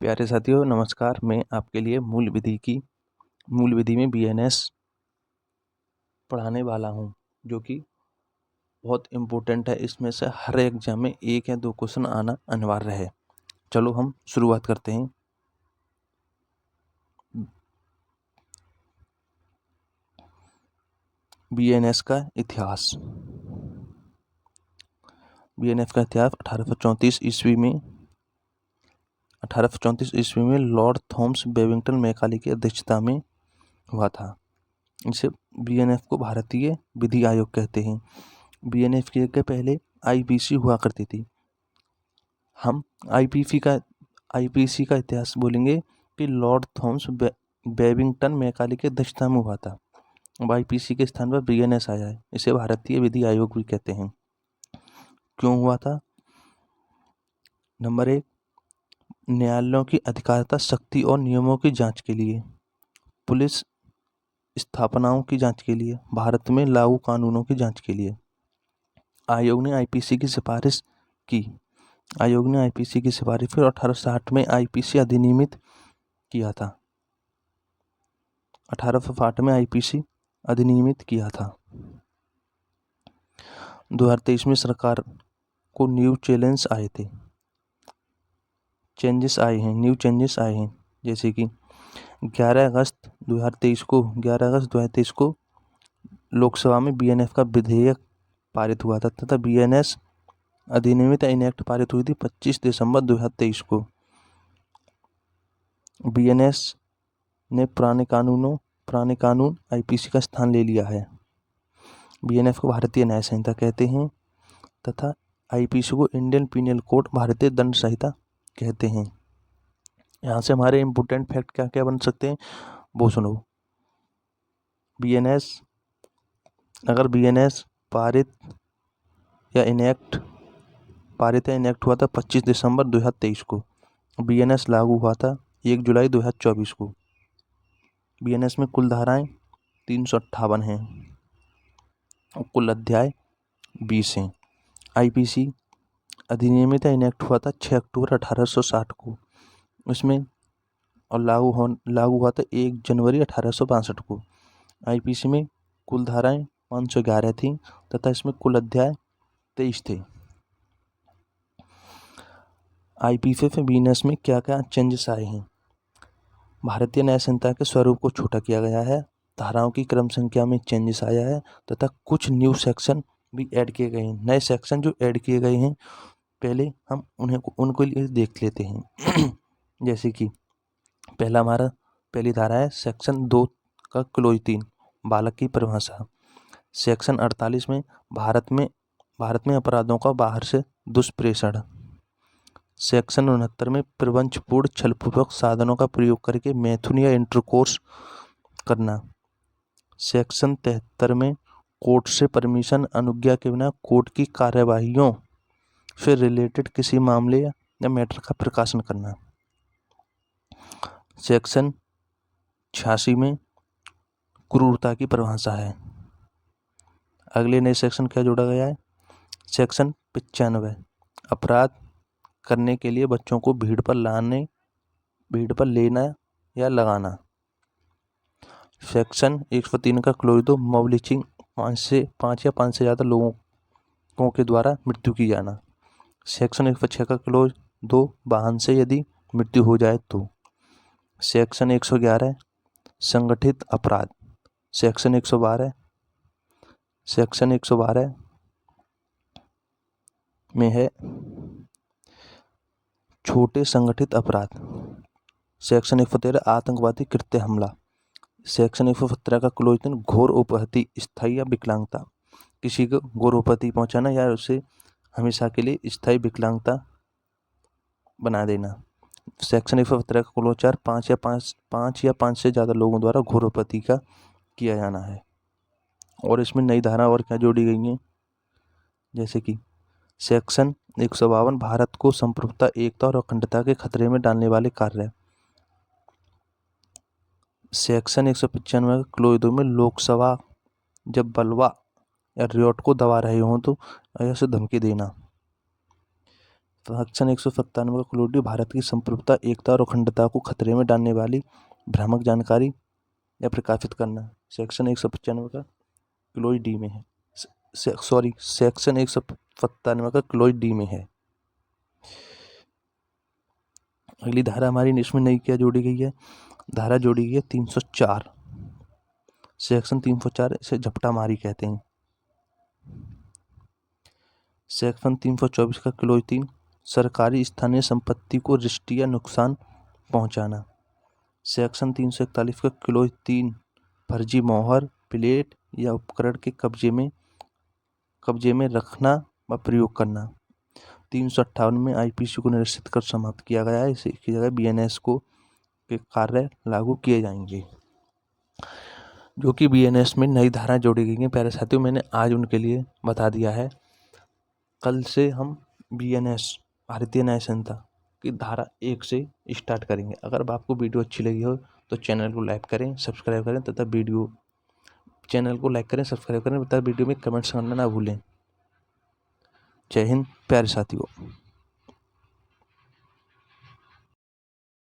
प्यारे साथियों नमस्कार। मैं आपके लिए मूल विधि में बीएनएस पढ़ाने वाला हूं, जो कि बहुत इम्पोर्टेंट है। इसमें से हर एग्जाम में 1 या 2 क्वेश्चन आना अनिवार्य है। चलो हम शुरुआत करते हैं। बीएनएस का इतिहास। बीएनएस का इतिहास 1834 ईस्वी में लॉर्ड थॉमस बेबिंगटन मैकाले की अध्यक्षता में हुआ था। इसे बीएनएफ को भारतीय विधि आयोग कहते हैं। बीएनएफ के पहले आईपीसी हुआ करती थी। हम आईपीसी का इतिहास बोलेंगे कि लॉर्ड थॉमस बेबिंगटन मैकाले की अध्यक्षता में हुआ था। अब आईपीसी के स्थान पर बीएनएस आया है। इसे भारतीय विधि आयोग भी कहते हैं। क्यों हुआ था? नंबर 1, न्यायालयों की अधिकारिता, शक्ति और नियमों की जांच के लिए, पुलिस स्थापनाओं की जांच के लिए, भारत में लागू कानूनों की जांच के लिए। आयोग ने आईपीसी की सिफारिश की। फिर 1860 में आईपीसी अधिनियमित किया था। 1860 में आईपीसी अधिनियमित किया था। 2023 में सरकार को न्यू चेंजेस आए हैं, जैसे कि 11 अगस्त 2023 को लोकसभा में बीएनएफ का विधेयक पारित हुआ था तथा बीएनएस अधिनियमित इनएक्ट पारित हुई थी 25 दिसंबर 2023 को। बीएनएस ने पुराने कानून आईपीसी का स्थान ले लिया है। बीएनएफ को भारतीय न्याय संहिता कहते हैं तथा आईपीसी को इंडियन पीनल कोड, भारतीय दंड संहिता कहते हैं। यहाँ से हमारे इम्पोर्टेंट फैक्ट क्या क्या बन सकते हैं वो सुनो। अगर बीएनएस पारित या इनएक्ट हुआ था 25 दिसंबर 2023 को। बीएनएस लागू हुआ था 1 जुलाई 2024 को। बीएनएस में कुल धाराएं 358 हैं और कुल अध्याय 20 हैं। आईपीसी अधिनियमित इनएक्ट हुआ था 6 अक्टूबर 1860 को। इसमें और लागू हुआ था 1 जनवरी 1862 को। आईपीसी में कुल धाराएं 511 थी तथा इसमें कुल अध्याय 23 थे। आईपीसी से बीएनएस में क्या क्या चेंजेस आए हैं? भारतीय न्याय संहिता के स्वरूप को छोटा किया गया है, धाराओं की क्रम संख्या में चेंजेस आया है तथा कुछ न्यू सेक्शन भी ऐड किए गए हैं। नए सेक्शन जो ऐड किए गए हैं पहले हम उनको लिए देख लेते हैं। जैसे कि पहली धारा है सेक्शन 2 का क्लोज 3, बालक की परिभाषा। सेक्शन 48 में भारत में अपराधों का बाहर से दुष्प्रेषण। सेक्शन 69 में प्रवंचपूर्ण छलपूर्वक साधनों का प्रयोग करके मैथुन या इंटरकोर्स करना। सेक्शन 73 में कोर्ट से परमिशन, अनुज्ञा के बिना कोर्ट की कार्यवाहियों से रिलेटेड किसी मामले या मैटर का प्रकाशन करना। सेक्शन 86 में क्रूरता की परिभाषा है। अगले नए सेक्शन क्या जोड़ा गया है? सेक्शन 95 अपराध करने के लिए बच्चों को भीड़ पर लेना या लगाना। सेक्शन 103 का क्लोज 2 मॉब लिंचिंग, 5 या 5 से ज़्यादा लोगों के द्वारा मृत्यु की जाना। सेक्शन 106 का क्लोज 2 वाहन से यदि मृत्यु हो जाए तो। सेक्शन 111 संगठित अपराध। सेक्शन 112 में है छोटे संगठित अपराध। सेक्शन 113 आतंकवादी कृत्य हमला। सेक्शन 117 का क्लोज 3 घोर उपहति, स्थायी या विकलांगता, किसी को घोर उपहति पहुंचाना या उसे हमेशा के लिए स्थायी विकलांगता बना देना। सेक्शन 117 का क्लोज 4 5 या 5 से ज़्यादा लोगों द्वारा घोर उपहति का किया जाना है। और इसमें नई धारा और क्या जोड़ी गई हैं, जैसे कि सेक्शन 152 भारत को संप्रभुता, एकता और अखंडता के खतरे में डालने वाले कार्य। सेक्शन 195 क्लोज 2 में लोकसभा जब बलवा या रियोट को दबा रहे हों तो ऐसे धमकी देना। सेक्शन 197 का क्लोज डी भारत की संप्रभुता, एकता और अखंडता को खतरे में डालने वाली भ्रामक जानकारी या प्रकाशित करना। सेक्शन 195 का क्लोज डी में है, सेक्शन 197 का क्लोज डी में है। अगली धारा हमारी इसमें नई क्या जोड़ी गई है, धारा जोड़ी गई है 304। सेक्शन 304 इसे झपटा मारी कहते हैं। सेक्शन 324 का क्लोज 3, सरकारी स्थानीय संपत्ति को रिष्ट या नुकसान पहुंचाना। सेक्शन 341 का क्लोज 3, फर्जी मोहर, प्लेट या उपकरण के कब्जे में रखना व प्रयोग करना। 358 में आईपीसी को निरस्त कर समाप्त किया गया है। इसकी जगह बीएनएस को के कार्य लागू किए जाएंगे, जो कि बीएनएस में नई धारा जोड़ी गई हैं। प्यारे साथियों, मैंने आज उनके लिए बता दिया है। कल से हम बीएनएस भारतीय न्याय संहिता की धारा 1 से स्टार्ट करेंगे। अगर आपको वीडियो अच्छी लगी हो तो चैनल को लाइक करें, सब्सक्राइब करें तथा चैनल को लाइक करें, सब्सक्राइब करें तथा वीडियो में कमेंट्स करना ना भूलें। जय हिंद प्यारे साथियों।